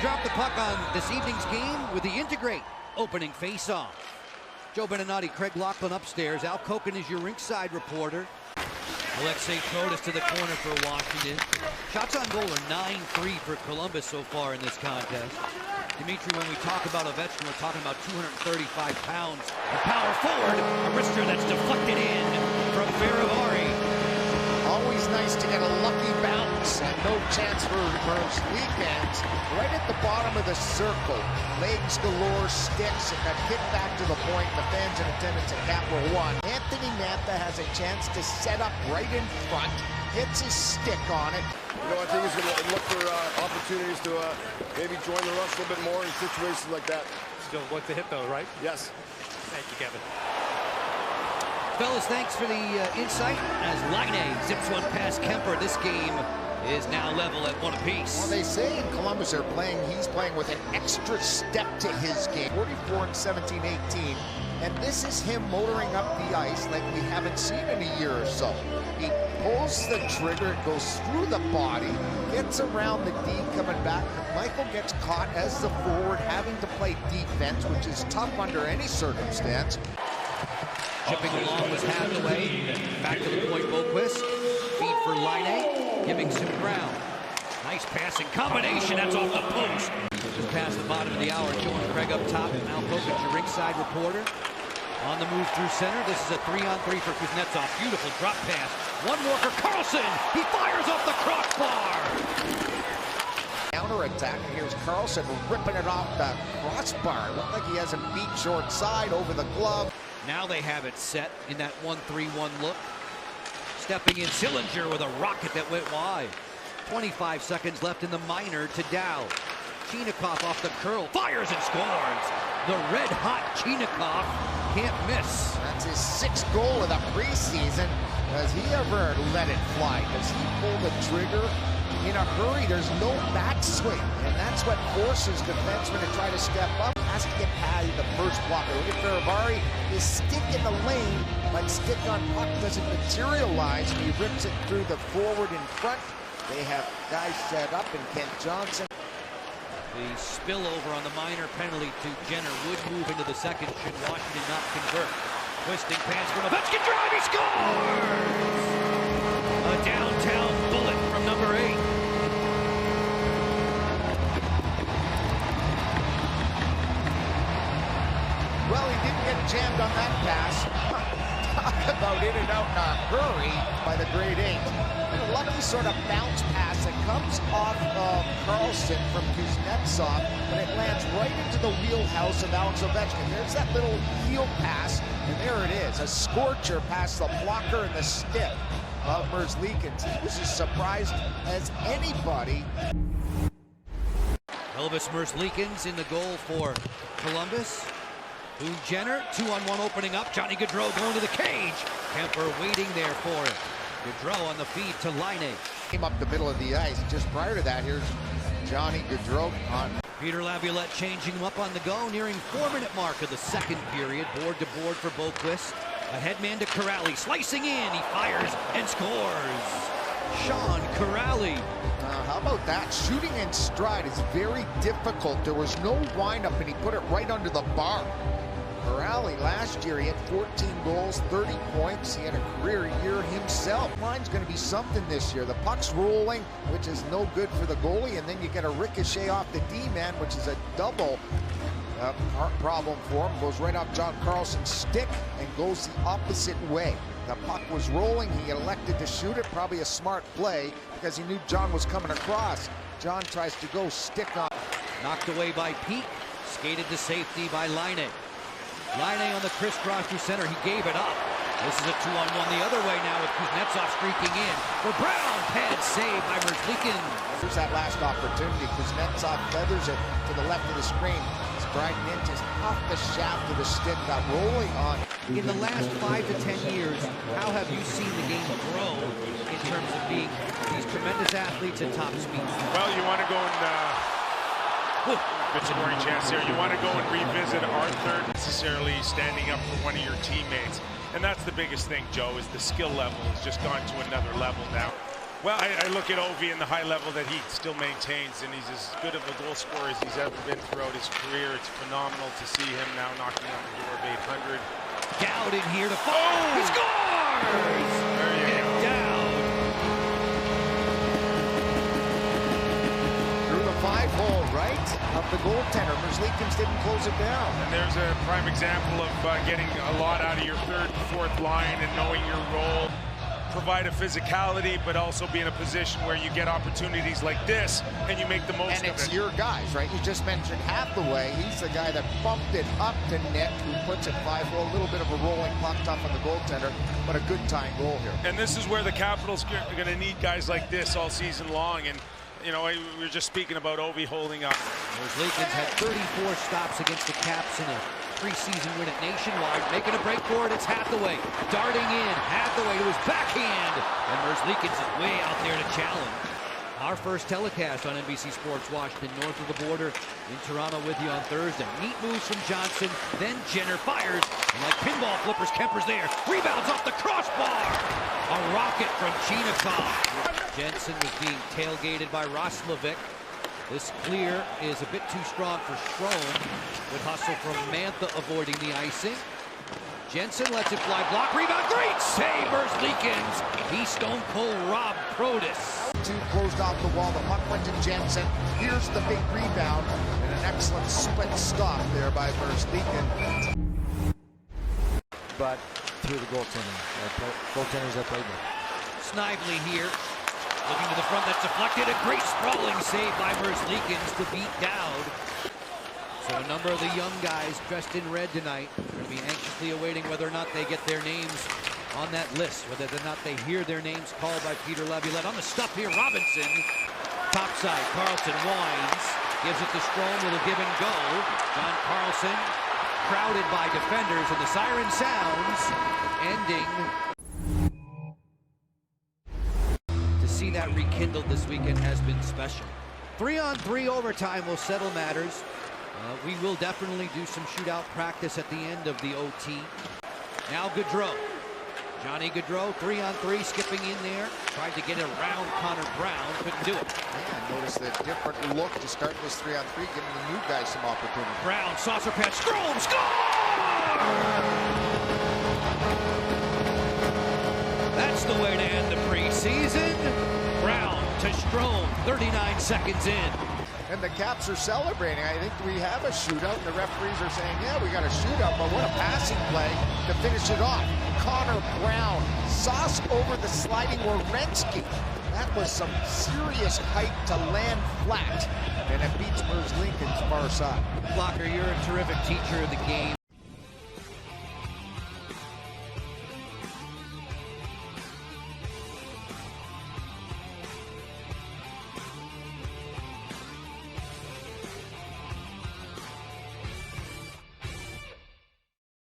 drop the puck on this evening's game with the Integrate opening face-off. Joe Beninati, Craig Laughlin upstairs. Al Koken is your rinkside reporter. Alexei Protas to the corner for Washington. Shots on goal are 9-3 for Columbus so far in this contest. Dimitri, when we talk about Ovechkin, we're talking about 235 pounds. A power forward, a wrister that's deflected in from Faravari. Always nice to get a lucky bounce and no chance for reverse weekends. Right at the bottom of the circle, legs galore, sticks, and got hit back to the point. The fans in attendance at Capital One. Anthony Mantha has a chance to set up right in front, hits his stick on it. You know, I think he's going to look for opportunities to maybe join the rush a little bit more in situations like that. Still what to hit though, right? Yes. Thank you, Kevin. Fellas, thanks for the insight. As Laine zips one past Kemper, this game is now level at one apiece. Well, they say in Columbus he's playing with an extra step to his game. 44 and 17-18, and this is him motoring up the ice like we haven't seen in a year or so. He pulls the trigger, it goes through the body, gets around the D coming back. Michael gets caught as the forward, having to play defense, which is tough under any circumstance. Chipping along was half the way. Back to the point, Boquist. Feed for Laine, giving some ground. Nice passing combination, that's off the post. Just past the bottom of the hour, Joe and Craig up top. Al Koken, your rinkside reporter. On the move through center, this is a 3-on-3 for Kuznetsov. Beautiful drop pass. One more for Carlson. He fires off the crossbar. Counter-attack, and here's Carlson ripping it off the crossbar. Looked like he has a beat short side over the glove. Now they have it set in that 1-3-1 look. Stepping in Sillinger with a rocket that went wide. 25 seconds left in the minor to Dow. Chinakhov off the curl, fires and scores. The red-hot Chinakhov can't miss. That's his 6th goal of the preseason. Does he ever let it fly? Does he pull the trigger in a hurry? There's no backswing, and that's what forces defensemen to try to step up. Has to get past the first blocker. Look at Faravari, his stick in the lane, but stick on puck doesn't materialize, and he rips it through the forward in front. They have guys set up, and Kent Johnson. The spillover on the minor penalty to Jenner would move into the second should Washington not convert. Twisting pass from Ovechkin, drive, he scores! A downtown bullet from number 8. Well, he didn't get jammed on that pass. Talk about in and out in a hurry by the grade 8. A lucky sort of bounce pass that comes off of Carlson from Kuznetsov, but it lands right into the wheelhouse of Alex Ovechkin. There's that little heel pass, and there it is, a scorcher past the blocker and the stick of Merzlikins. He was as surprised as anybody. Elvis Merzlikins in the goal for Columbus. Boone Jenner, 2-on-1 opening up. Johnny Gaudreau going to the cage. Kemper waiting there for him. Gaudreau on the feed to Laine. Came up the middle of the ice. Just prior to that, here's Johnny Gaudreau on. Peter Laviolette changing him up on the go, nearing 4-minute mark of the second period. Board to board for Boquist. A headman to Corrali, slicing in. He fires and scores. Sean Corrali. How about that? Shooting in stride is very difficult. There was no windup, and he put it right under the bar. Corrali last year, he had 14 goals, 30 points. He had a career year himself. Line's going to be something this year. The puck's rolling, which is no good for the goalie, and then you get a ricochet off the D-man, which is a double problem for him. Goes right off John Carlson's stick and goes the opposite way. The puck was rolling. He elected to shoot it. Probably a smart play because he knew John was coming across. John tries to go stick on. Knocked away by Peak. Skated to safety by Laine. Laine on the crisscross through center. He gave it up. This is a 2-on-1 the other way now with Kuznetsov streaking in. For Brown, pad save by Merzlikins. Here's that last opportunity. Kuznetsov feathers it to the left of the screen. Striding in just off the shaft of the stick, got rolling on. In the last 5 to 10 years, how have you seen the game grow in terms of being these tremendous athletes at top speed? Well, you want to go and good scoring chance here. You want to go and revisit Arthur necessarily standing up for one of your teammates. And that's the biggest thing, Joe, is the skill level has just gone to another level now. Well, I look at Ovi and the high level that he still maintains, and he's as good of a goal scorer as he's ever been throughout his career. It's phenomenal to see him now knocking on the door of 800. Dowd in here to fall. Oh! He scores! There you go. Dowd. Through the 5-hole, right? Of the goaltender. Merzlikins didn't close it down. And there's a prime example of getting a lot out of your third and fourth line and knowing your role. Provide a physicality, but also be in a position where you get opportunities like this and you make the most of it. And it's your guys, right? You just mentioned Hathaway. He's the guy that bumped it up to net, who puts it 5-hole. A little bit of a rolling puck tough on the goaltender, but a good tying goal here. And this is where the Capitals are going to need guys like this all season long. And you know, we were just speaking about Ovi holding up. Merzlikins had 34 stops against the Caps in a preseason win at Nationwide. Making a break for it, it's Hathaway. Darting in, Hathaway to his backhand. And Merzlikins is way out there to challenge. Our first telecast on NBC Sports Washington, north of the border in Toronto with you on Thursday. Neat moves from Johnson, then Jenner fires. And like pinball flippers, Kemper's there. Rebounds off the crossbar. A rocket from Chinikov. Jensen was being tailgated by Roslovic. This clear is a bit too strong for Strome. Good hustle from Mantha avoiding the icing. Jensen lets it fly. Block, rebound, great save, Merzlikins. He stone cold robbed Protas. Two closed off the wall. The puck went to Jensen. Here's the big rebound. And an excellent split stop there by Merzlikins. But through the goaltender. Goaltenders that played there. Snively here. Looking to the front, that's deflected. A great sprawling save by Merzlikins to beat Dowd. So a number of the young guys dressed in red tonight are going to be anxiously awaiting whether or not they get their names on that list, whether or not they hear their names called by Peter Laviolette. On the stuff here, Robinson. Topside, Carlson winds. Gives it to Strome with a give and go. John Carlson crowded by defenders, and the siren sounds, ending. See that rekindled this weekend has been special. 3-on-3 overtime will settle matters. We will definitely do some shootout practice at the end of the OT. Now Gaudreau. Johnny Gaudreau, 3-on-3, skipping in there. Tried to get it around Connor Brown, couldn't do it. Yeah, notice the different look to start this 3-on-3, giving the new guys some opportunity. Brown, saucer patch, Strome, score! That's the way to end the preseason. Brown to Strome, 39 seconds in. And the Caps are celebrating. I think we have a shootout, and the referees are saying, yeah, we got a shootout, but what a passing play to finish it off. Connor Brown, sauce over the sliding Werenski. That was some serious height to land flat, and it beats Merzlikins' far side. Blocker, you're a terrific teacher of the game.